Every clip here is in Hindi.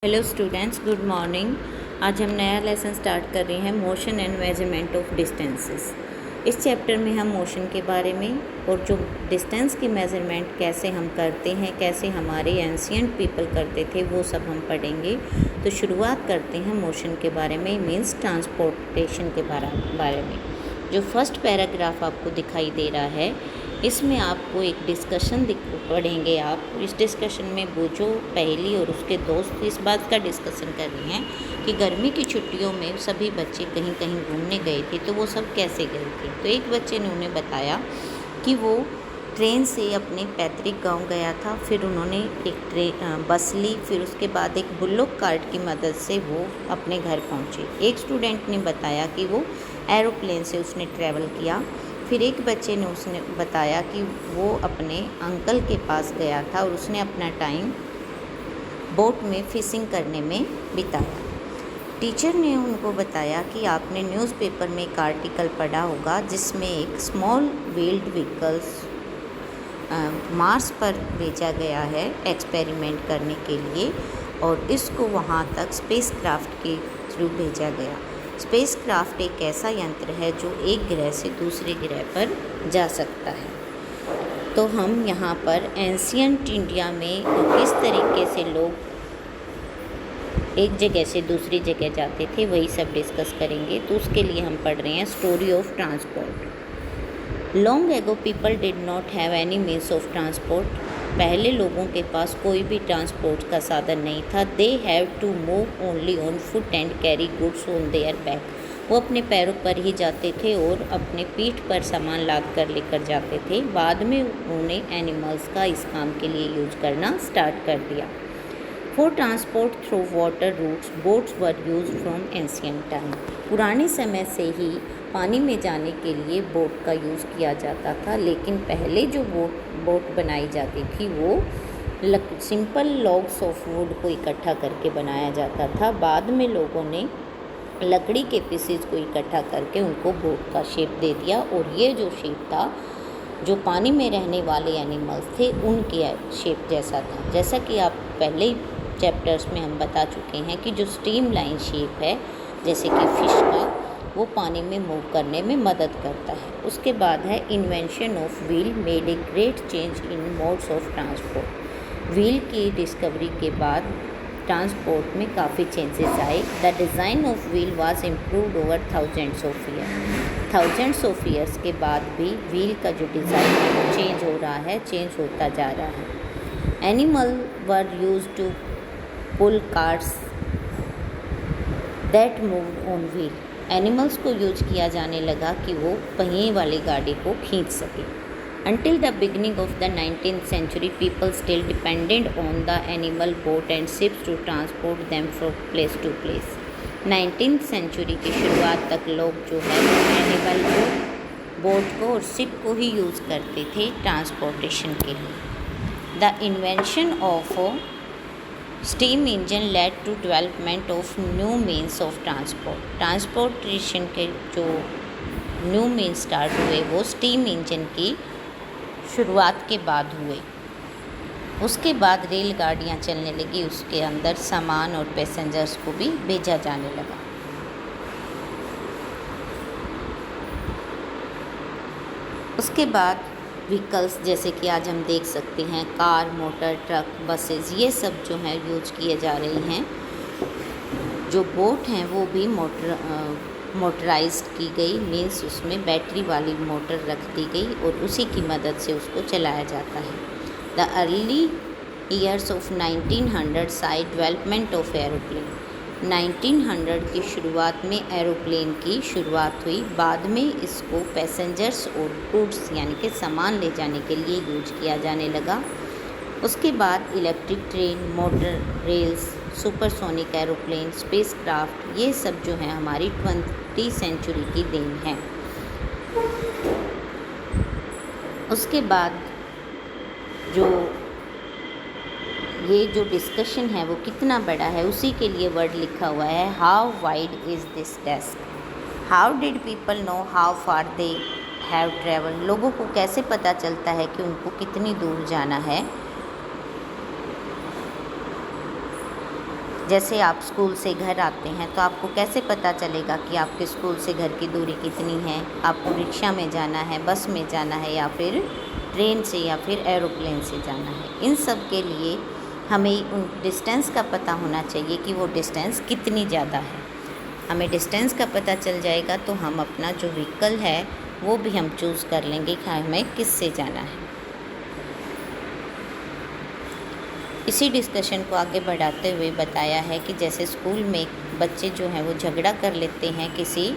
Hello students, good morning. आज हम नया लेसन स्टार्ट कर रहे हैं, motion and measurement of distances. इस चैप्टर में हम मोशन के बारे में और जो डिस्टेंस की मेजरमेंट कैसे हम करते हैं, कैसे हमारे एंशिएंट पीपल करते थे, वो सब हम पढ़ेंगे। तो शुरुआत करते हैं मोशन के बारे में, मीन्स ट्रांसपोर्टेशन के बारे में। जो फर्स्ट पैराग्राफ आपको दिखाई दे रहा है, इसमें आपको एक डिस्कशन पढ़ेंगे आप। इस डिस्कशन में वो जो पहेली और उसके दोस्त इस बात का डिस्कशन कर रहे हैं कि गर्मी की छुट्टियों में सभी बच्चे कहीं कहीं घूमने गए थे, तो वो सब कैसे गए थे। तो एक बच्चे ने उन्हें बताया कि वो ट्रेन से अपने पैतृक गांव गया था, फिर उन्होंने एक बस ली, फिर उसके बाद एक बुल्लोक कार्ट की मदद से वो अपने घर पहुंचे। एक स्टूडेंट ने बताया कि वो एरोप्लेन से उसने ट्रैवल किया। फिर एक बच्चे ने उसने बताया कि वो अपने अंकल के पास गया था और उसने अपना टाइम बोट में फिशिंग करने में बिताया। टीचर ने उनको बताया कि आपने न्यूज़पेपर में एक आर्टिकल पढ़ा होगा जिसमें एक स्मॉल व्हील्ड व्हीकल्स मार्स पर भेजा गया है एक्सपेरिमेंट करने के लिए, और इसको वहाँ तक स्पेसक्राफ्ट के थ्रू भेजा गया। स्पेसक्राफ्ट एक ऐसा यंत्र है जो एक ग्रह से दूसरे ग्रह पर जा सकता है। तो हम यहाँ पर एंशिएंट इंडिया में किस तरीके से लोग एक जगह से दूसरी जगह जाते थे, वही सब डिस्कस करेंगे। तो उसके लिए हम पढ़ रहे हैं story of transport. Long ago people did not have any means of transport. पहले लोगों के पास कोई भी ट्रांसपोर्ट का साधन नहीं था। They have to move only on foot and carry goods on their back. वो अपने पैरों पर ही जाते थे और अपने पीठ पर सामान लाद कर लेकर जाते थे। बाद में उन्होंने एनिमल्स का इस काम के लिए यूज करना स्टार्ट कर दिया। For transport through water routes boats were use from ancient time. पुराने समय से ही पानी में जाने के लिए बोट का यूज़ किया जाता था, लेकिन पहले जो बोट बनाई जाती थी वो सिंपल लॉग्स ऑफ वुड को इकट्ठा करके बनाया जाता था। बाद में लोगों ने लकड़ी के पीसेज को इकट्ठा करके उनको बोट का शेप दे दिया, और ये जो शेप था, जो पानी में रहने वाले एनिमल्स थे उनके शेप जैसा था। जैसा कि आप पहले चैप्टर्स में हम बता चुके हैं कि जो स्ट्रीम लाइन शेप है, जैसे कि फिश का, वो पानी में मूव करने में मदद करता है। उसके बाद है invention of wheel made a great change in modes of transport. Wheel की डिस्कवरी के बाद ट्रांसपोर्ट में काफ़ी चेंजेस आए। The design of wheel was improved over thousands of years के बाद भी व्हील का जो डिज़ाइन है वो चेंज हो रहा है, चेंज होता जा रहा है। Animal were use to pull carts that moved on wheel. Animals को यूज किया जाने लगा कि वो पहिए वाली गाड़ी को खींच सके। Until the beginning of the 19th century, people still depended on the animal boat and ships to transport them from place to place. 19th century की शुरुआत तक लोग जो है एनिमल बोट को और शिप को ही यूज़ करते थे ट्रांसपोर्टेशन के लिए। The invention of steam engine led to development of new means of transportation के जो न्यू मीन्स स्टार्ट हुए वो स्टीम इंजन की शुरुआत के बाद हुए। उसके बाद रेलगाड़ियाँ चलने लगी, उसके अंदर सामान और पैसेंजर्स को भी भेजा जाने लगा। उसके बाद व्हीकल्स, जैसे कि आज हम देख सकते हैं, कार, मोटर, ट्रक, बसेस, ये सब जो हैं यूज किए जा रहे हैं। जो बोट हैं वो भी मोटराइज्ड की गई, मीन्स उसमें बैटरी वाली मोटर रख दी गई और उसी की मदद से उसको चलाया जाता है। The early years of 1900 saw development of aeroplane. 1900 की शुरुआत में एरोप्लेन की शुरुआत हुई। बाद में इसको पैसेंजर्स और गुड्स यानी कि सामान ले जाने के लिए यूज किया जाने लगा। उसके बाद electric train, motor rails, supersonic aeroplane, spacecraft, ये सब जो है हमारी 20वीं सेंचुरी की देन है। उसके बाद ये जो डिस्कशन है वो कितना बड़ा है, उसी के लिए वर्ड लिखा हुआ है, how wide is this desk. How did people know how far they have travel. लोगों को कैसे पता चलता है कि उनको कितनी दूर जाना है। जैसे आप स्कूल से घर आते हैं तो आपको कैसे पता चलेगा कि आपके स्कूल से घर की दूरी कितनी है, आपको रिक्शा में जाना है, बस में जाना है या फिर ट्रेन से या फिर एरोप्लेन से जाना है। इन सब के लिए हमें उन डिस्टेंस का पता होना चाहिए कि वो डिस्टेंस कितनी ज़्यादा है। हमें डिस्टेंस का पता चल जाएगा तो हम अपना जो व्हीकल है वो भी हम चूज़ कर लेंगे कि हमें किससे जाना है। इसी डिस्कशन को आगे बढ़ाते हुए बताया है कि जैसे स्कूल में बच्चे जो हैं वो झगड़ा कर लेते हैं किसी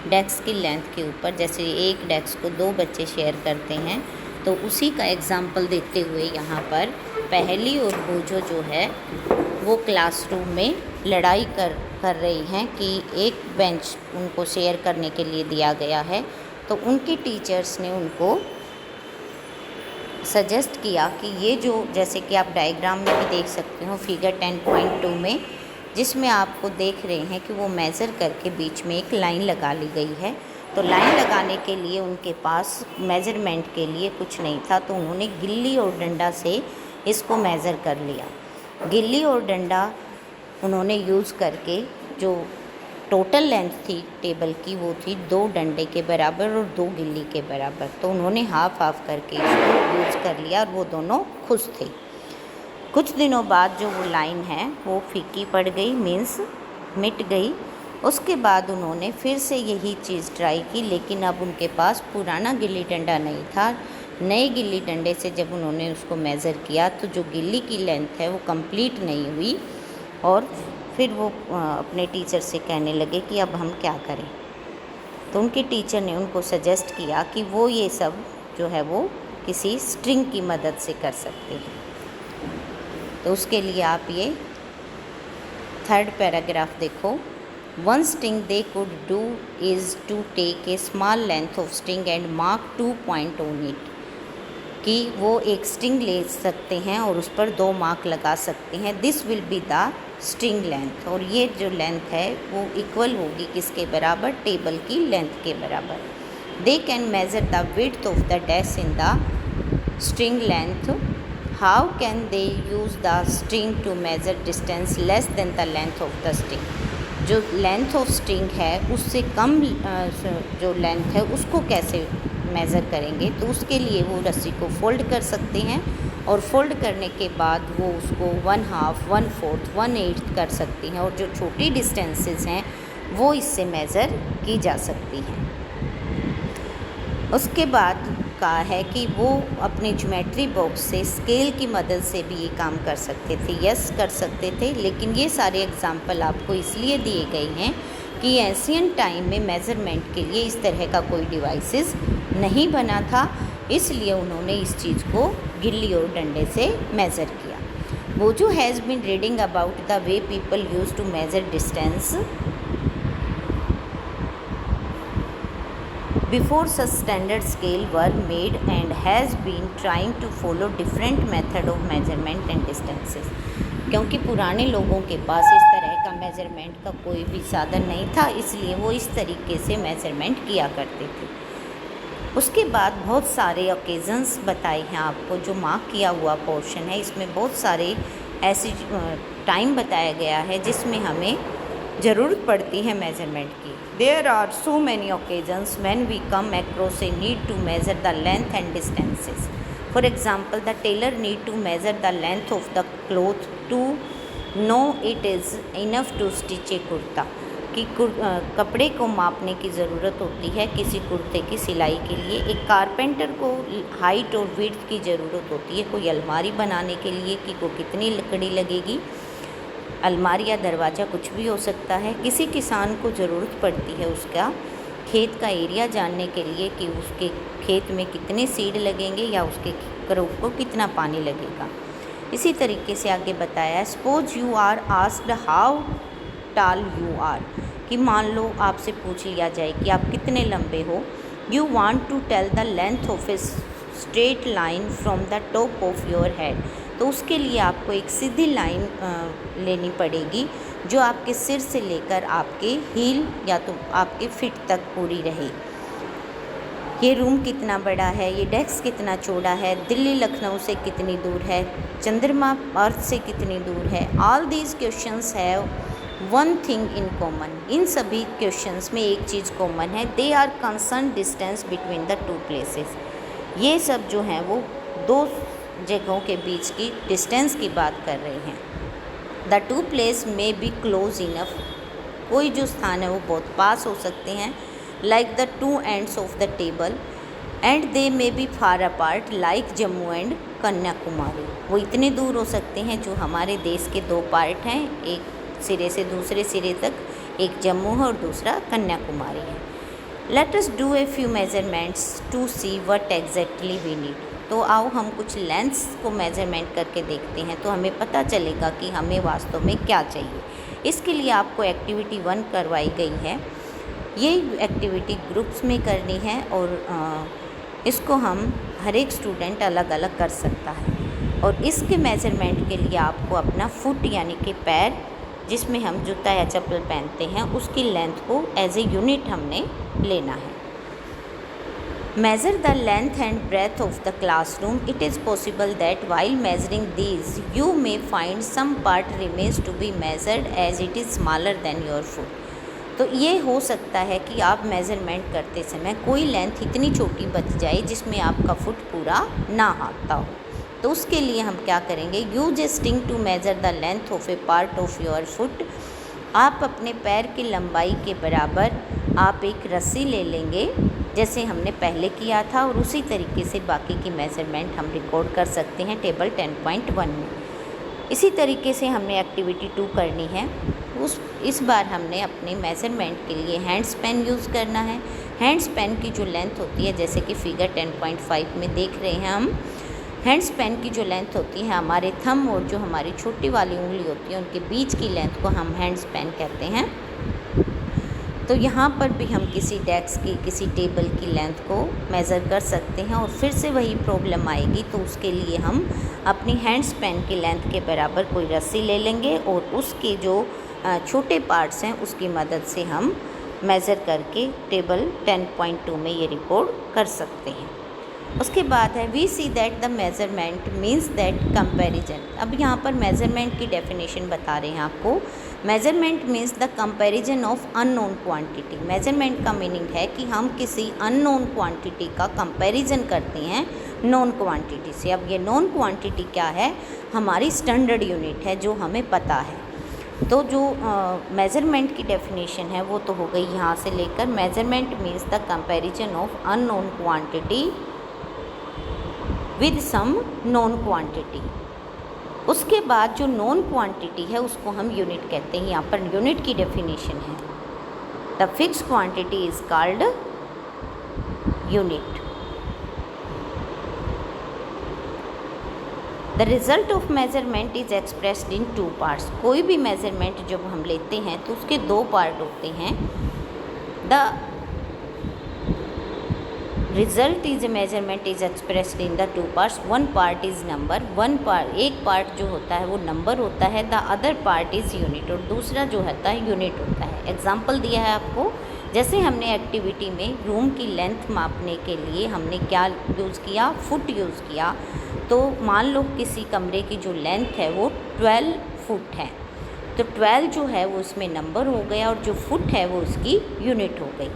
डेस्क की लेंथ के ऊपर, जैसे एक डेस्क को 2 बच्चे शेयर करते हैं, तो उसी का एग्ज़ाम्पल देते हुए यहाँ पर पहली और बोझो जो है वो क्लासरूम में लड़ाई कर रही हैं कि एक बेंच उनको शेयर करने के लिए दिया गया है। तो उनके टीचर्स ने उनको सजेस्ट किया कि ये जो, जैसे कि आप डायग्राम में भी देख सकते हो फिगर 10.2 में, जिसमें आपको देख रहे हैं कि वो मेज़र करके बीच में एक लाइन लगा ली गई है। तो लाइन लगाने के लिए उनके पास मेज़रमेंट के लिए कुछ नहीं था, तो उन्होंने गिल्ली और डंडा से इसको मेज़र कर लिया। गिल्ली और डंडा उन्होंने यूज़ करके जो टोटल लेंथ थी टेबल की वो थी 2 डंडे के बराबर और 2 गिल्ली के बराबर। तो उन्होंने हाफ हाफ करके इसको यूज़ कर लिया और वो दोनों खुश थे। कुछ दिनों बाद जो वो लाइन है वो फीकी पड़ गई, मीन्स मिट गई। उसके बाद उन्होंने फिर से यही चीज़ ट्राई की, लेकिन अब उनके पास पुराना गिल्ली डंडा नहीं था। नए गिल्ली डंडे से जब उन्होंने उसको मेज़र किया तो जो गिल्ली की लेंथ है वो कंप्लीट नहीं हुई और फिर वो अपने टीचर से कहने लगे कि अब हम क्या करें। तो उनके टीचर ने उनको सजेस्ट किया कि वो ये सब जो है वो किसी स्ट्रिंग की मदद से कर सकते हैं। तो उसके लिए आप ये 3rd पैराग्राफ देखो। One string they could do is to take a small length of string and mark 2 point on it, कि वो एक स्ट्रिंग ले सकते हैं और उस पर 2 मार्क लगा सकते हैं। This will be the string length, और ये जो लेंथ है वो इक्वल होगी किसके बराबर, टेबल की लेंथ के बराबर। They can measure the width of the dash in the string length. How can they use the string to measure distance less than the length of the string. जो लेंथ ऑफ स्ट्रिंग है उससे कम जो लेंथ है उसको कैसे मेज़र करेंगे, तो उसके लिए वो रस्सी को फोल्ड कर सकते हैं और फोल्ड करने के बाद वो उसको 1/2, 1/4, 1/8 कर सकती हैं और जो छोटी डिस्टेंसेस हैं वो इससे मेज़र की जा सकती हैं। उसके बाद कहा है कि वो अपने ज्योमेट्री बॉक्स से स्केल की मदद से भी ये काम कर सकते थे। यस, कर सकते थे, लेकिन ये सारे एग्जाम्पल आपको इसलिए दिए गए हैं कि एंशिएंट टाइम में मेज़रमेंट के लिए इस तरह का कोई डिवाइसेस नहीं बना था, इसलिए उन्होंने इस चीज़ को गिल्ली और डंडे से मेज़र किया। Bojo has been reading about the way people use to measure distance before such standard scale were made and has been trying to follow different method of measurement and distances। क्योंकि पुराने लोगों के पास इस तरह का मेज़रमेंट का कोई भी साधन नहीं था, इसलिए वो इस तरीके से मेज़रमेंट किया करते थे। उसके बाद बहुत सारे ओकेज़न्स बताए हैं आपको। जो मार्क किया हुआ पोर्शन है इसमें बहुत सारे ऐसे टाइम बताया गया है जिसमें हमें ज़रूरत पड़ती है मेज़रमेंट की। There are so many occasions when we come across a need to measure the length and distances. For example, the tailor need to measure the length of the cloth to know it is enough to stitch a kurta। कि कपड़े को मापने की ज़रूरत होती है किसी कुर्ते की सिलाई के लिए। एक कारपेंटर को हाइट और विड्थ की ज़रूरत होती है कोई अलमारी बनाने के लिए कि को कितनी लकड़ी लगेगी। अलमारी या दरवाज़ा कुछ भी हो सकता है। किसी किसान को ज़रूरत पड़ती है उसका खेत का एरिया जानने के लिए कि उसके खेत में कितने सीड लगेंगे या उसके क्रॉप को कितना पानी लगेगा। इसी तरीके से आगे बताया, suppose you are asked how tall you are, कि मान लो आपसे पूछ लिया जाए कि आप कितने लंबे हो। You want to tell the length of a straight line from the top of your head. तो उसके लिए आपको एक सीधी लाइन लेनी पड़ेगी जो आपके सिर से लेकर आपके हील या तो आपके फिट तक पूरी रहे। ये रूम कितना बड़ा है, ये डेस्क कितना चौड़ा है, दिल्ली लखनऊ से कितनी दूर है, चंद्रमा अर्थ से कितनी दूर है। All these questions have one thing in common. इन सभी क्वेश्चंस में एक चीज़ कॉमन है, they are concern distance between the two places. ये सब जो हैं वो दो जगहों के बीच की डिस्टेंस की बात कर रहे हैं। The two place may be close enough. कोई जो स्थान है वो बहुत पास हो सकते हैं, like the two ends of the table, and they may be far apart like Jammu and Kanyakumari. वो इतने दूर हो सकते हैं जो हमारे देश के दो पार्ट हैं, एक सिरे से दूसरे सिरे तक, एक जम्मू है और दूसरा कन्याकुमारी है। Let us do a few measurements to see what exactly we need. तो आओ हम कुछ लेंथ्स को मेजरमेंट करके देखते हैं, तो हमें पता चलेगा कि हमें वास्तव में क्या चाहिए। इसके लिए आपको एक्टिविटी 1 करवाई गई है। ये एक्टिविटी ग्रुप्स में करनी है और इसको हम हर एक स्टूडेंट अलग अलग कर सकता है। और इसके मेजरमेंट के लिए आपको अपना फुट यानी कि पैर, जिसमें हम जूता या चप्पल पहनते हैं, उसकी लेंथ को एज ए यूनिट हमने लेना है। Measure the length and breadth of the classroom. It is possible that while measuring these you may find some part remains to be measured as it is smaller than your foot. तो ये हो सकता है कि आप मेज़रमेंट करते समय कोई लेंथ इतनी छोटी बच जाए जिसमें आपका फुट पूरा ना आता हो। तो उसके लिए हम क्या करेंगे, use a string to measure the length of a part of your foot. आप अपने पैर की लंबाई के बराबर आप एक रस्सी ले लेंगे, जैसे हमने पहले किया था, और उसी तरीके से बाकी की मेज़रमेंट हम रिकॉर्ड कर सकते हैं टेबल 10.1 में। इसी तरीके से हमने एक्टिविटी 2 करनी है। इस बार हमने अपने मेज़रमेंट के लिए हैंड्स पेन यूज़ करना है। हैंड्स पेन की जो लेंथ होती है, जैसे कि फिगर 10.5 में देख रहे हैं हम, हैंड्स पेन की जो लेंथ होती है, हमारे थंब और जो हमारी छोटी वाली उंगली होती है उनके बीच की लेंथ को हम हैंड्स पेन कहते हैं। तो यहाँ पर भी हम किसी डेस्क की, किसी टेबल की लेंथ को मेज़र कर सकते हैं। और फिर से वही प्रॉब्लम आएगी, तो उसके लिए हम अपनी हैंड्स पेन की लेंथ के बराबर कोई रस्सी ले लेंगे और उसके जो छोटे पार्ट्स हैं उसकी मदद से हम मेज़र करके टेबल 10.2 में ये रिकॉर्ड कर सकते हैं। उसके बाद है we see that the measurement means that comparison. अब यहाँ पर मेज़रमेंट की डेफिनेशन बता रहे हैं आपको। Measurement means the comparison of unknown quantity. Measurement का मीनिंग है कि हम किसी अननोन क्वांटिटी का कंपैरिजन करते हैं नॉन क्वांटिटी से। अब ये नॉन क्वांटिटी क्या है, हमारी स्टैंडर्ड यूनिट है जो हमें पता है। तो जो मेज़रमेंट की डेफिनेशन है वो तो हो गई यहाँ से लेकर। Measurement means the comparison of unknown quantity with some known quantity. उसके बाद जो नॉन क्वांटिटी है उसको हम यूनिट कहते हैं। यहाँ पर यूनिट की डेफिनेशन है, the fix quantity is called unit. The result of measurement is expressed in 2 parts. कोई भी मेज़रमेंट जब हम लेते हैं तो उसके 2 पार्ट होते हैं। The result is a measurement is expressed in the 2 parts. 1 part is number, एक पार्ट जो होता है वो नंबर होता है। The other part is unit, और दूसरा जो होता है यूनिट होता है। एग्जाम्पल दिया है आपको, जैसे हमने एक्टिविटी में रूम की लेंथ मापने के लिए हमने क्या यूज़ किया, फुट यूज़ किया। तो मान लो किसी कमरे की जो लेंथ है वो 12 फुट है, तो 12 जो है वो उसमें नंबर हो गया और जो फुट है वो उसकी यूनिट हो गई।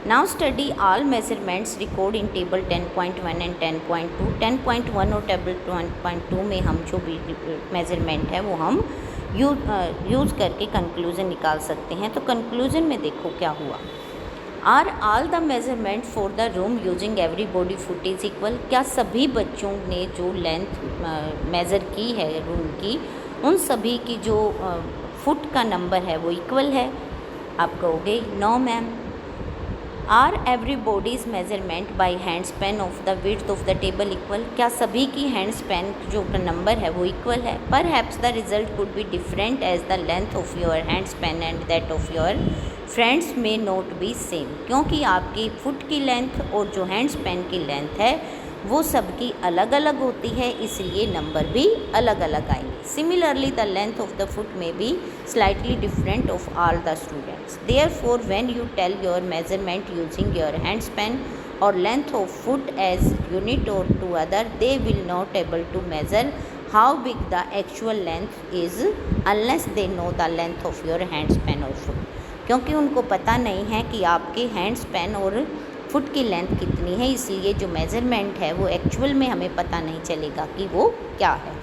Now study all measurements record in table 10.1 and 10.2। 10.1 और टेबल 10.2 में हम जो भी मेजरमेंट है वो हम यूज़ करके कंक्लूज़न निकाल सकते हैं। तो कंक्लूज़न में देखो क्या हुआ। Are all the measurement for the room using everybody foot is equal. क्या सभी बच्चों ने जो लेंथ मेज़र की है रूम की, उन सभी की जो फुट का नंबर है वो इक्वल है? आप कहोगे no ma'am. Are everybody's measurement by hand span of the width of the table equal. क्या सभी की हैंड स्पैन जो नंबर है वो इक्वल है? Perhaps the result could be different as the length of your hand span and that of your friends may not be same. क्योंकि आपकी फुट की लेंथ और जो हैंड स्पैन की लेंथ है वो सबकी अलग अलग होती है, इसलिए नंबर भी अलग अलग आएंगे। Similarly the length of the foot may be slightly different of all the students. Therefore when you tell your measurement using your hand span or length of foot as unit or to other, they will not able to measure how big the actual length is unless they know the length of your hand span or foot. क्योंकि उनको पता नहीं है कि आपके हैंड स्पैन और फुट की लेंथ कितनी है, इसलिए जो मेज़रमेंट है वो एक्चुअल में हमें पता नहीं चलेगा कि वो क्या है।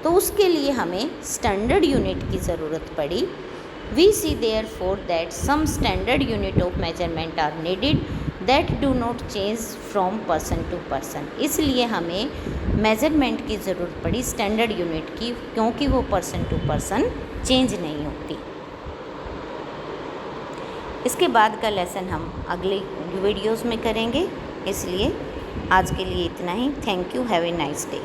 तो उसके लिए हमें स्टैंडर्ड यूनिट की ज़रूरत पड़ी। We see therefore that some standard unit of measurement are needed that do not change from person to person. इसलिए हमें मेज़रमेंट की ज़रूरत पड़ी स्टैंडर्ड यूनिट की, क्योंकि वो पर्सन टू पर्सन चेंज नहीं होती। इसके बाद का लेसन हम अगले वीडियोस में करेंगे, इसलिए आज के लिए इतना ही। Thank you, have a nice day.